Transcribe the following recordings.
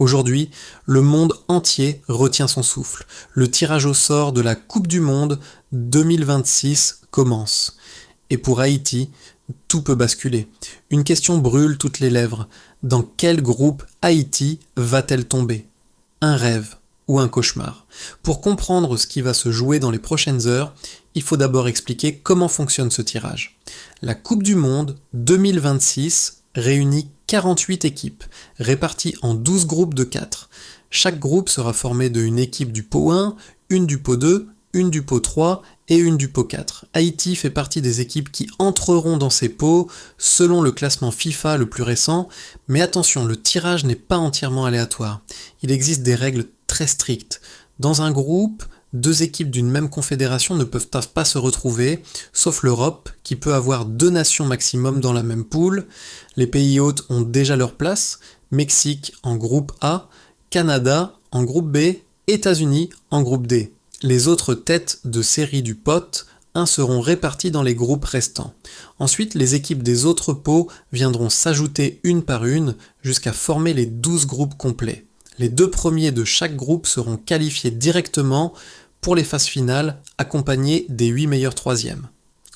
Aujourd'hui, le monde entier retient son souffle. Le tirage au sort de la Coupe du Monde 2026 commence. Et pour Haïti, tout peut basculer. Une question brûle toutes les lèvres. Dans quel groupe Haïti va-t-elle tomber? Un rêve ou un cauchemar? Pour comprendre ce qui va se jouer dans les prochaines heures, il faut d'abord expliquer comment fonctionne ce tirage. La Coupe du Monde 2026 réunit 48 équipes, réparties en 12 groupes de 4. Chaque groupe sera formé d'une équipe du pot 1, une du pot 2, une du pot 3 et une du pot 4. Haïti fait partie des équipes qui entreront dans ces pots selon le classement FIFA le plus récent, mais attention, le tirage n'est pas entièrement aléatoire. Il existe des règles très strictes. Dans un groupe, deux équipes d'une même confédération ne peuvent pas se retrouver, sauf l'Europe, qui peut avoir 2 nations maximum dans la même poule. Les pays hôtes ont déjà leur place, Mexique en groupe A, Canada en groupe B, États-Unis en groupe D. Les autres têtes de série du pot 1 seront réparties dans les groupes restants. Ensuite, les équipes des autres pots viendront s'ajouter une par une jusqu'à former les 12 groupes complets. Les 2 premiers de chaque groupe seront qualifiés directement pour les phases finales, accompagnés des 8 meilleurs troisièmes.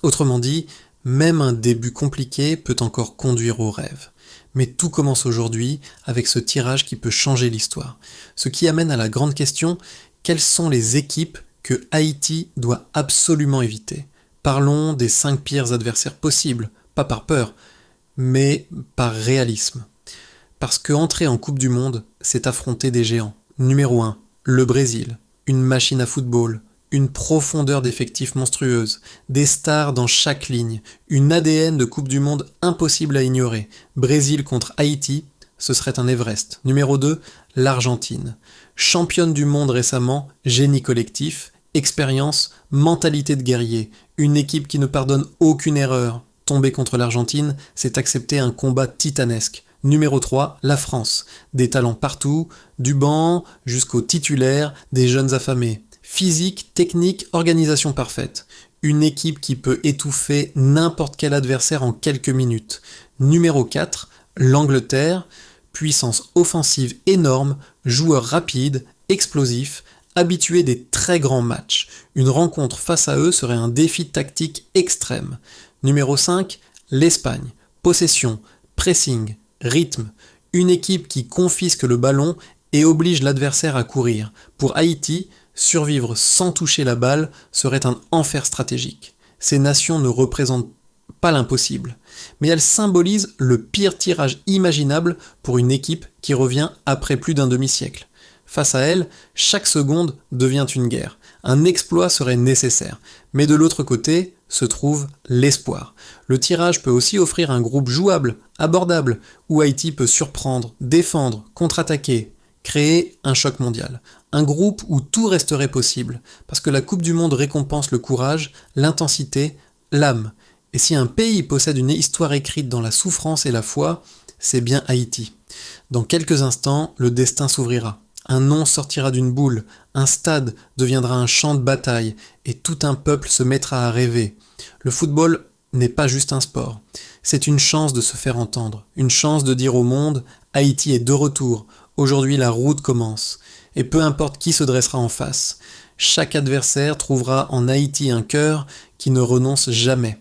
Autrement dit, même un début compliqué peut encore conduire au rêve. Mais tout commence aujourd'hui avec ce tirage qui peut changer l'histoire. Ce qui amène à la grande question, quelles sont les équipes que Haïti doit absolument éviter? Parlons des 5 pires adversaires possibles, pas par peur, mais par réalisme. Parce que entrer en Coupe du Monde, c'est affronter des géants. Numéro 1, le Brésil. Une machine à football, une profondeur d'effectifs monstrueuse, des stars dans chaque ligne, une ADN de Coupe du Monde impossible à ignorer. Brésil contre Haïti, ce serait un Everest. Numéro 2, l'Argentine. Championne du monde récemment, génie collectif, expérience, mentalité de guerrier, une équipe qui ne pardonne aucune erreur. Tomber contre l'Argentine, c'est accepter un combat titanesque. Numéro 3, la France. Des talents partout, du banc jusqu'aux titulaires, des jeunes affamés. Physique, technique, organisation parfaite. Une équipe qui peut étouffer n'importe quel adversaire en quelques minutes. Numéro 4, l'Angleterre. Puissance offensive énorme, joueurs rapides, explosifs, habitués des très grands matchs. Une rencontre face à eux serait un défi tactique extrême. Numéro 5, l'Espagne. Possession, pressing, rythme, une équipe qui confisque le ballon et oblige l'adversaire à courir. Pour Haïti, survivre sans toucher la balle serait un enfer stratégique. Ces nations ne représentent pas l'impossible, mais elles symbolisent le pire tirage imaginable pour une équipe qui revient après plus d'un demi-siècle. Face à elles, chaque seconde devient une guerre. Un exploit serait nécessaire, mais de l'autre côté se trouve l'espoir. Le tirage peut aussi offrir un groupe jouable, abordable, où Haïti peut surprendre, défendre, contre-attaquer, créer un choc mondial. Un groupe où tout resterait possible, parce que la Coupe du Monde récompense le courage, l'intensité, l'âme. Et si un pays possède une histoire écrite dans la souffrance et la foi, c'est bien Haïti. Dans quelques instants, le destin s'ouvrira. Un nom sortira d'une boule, un stade deviendra un champ de bataille, et tout un peuple se mettra à rêver. Le football n'est pas juste un sport, c'est une chance de se faire entendre, une chance de dire au monde « Haïti est de retour, aujourd'hui la route commence ». Et peu importe qui se dressera en face, chaque adversaire trouvera en Haïti un cœur qui ne renonce jamais.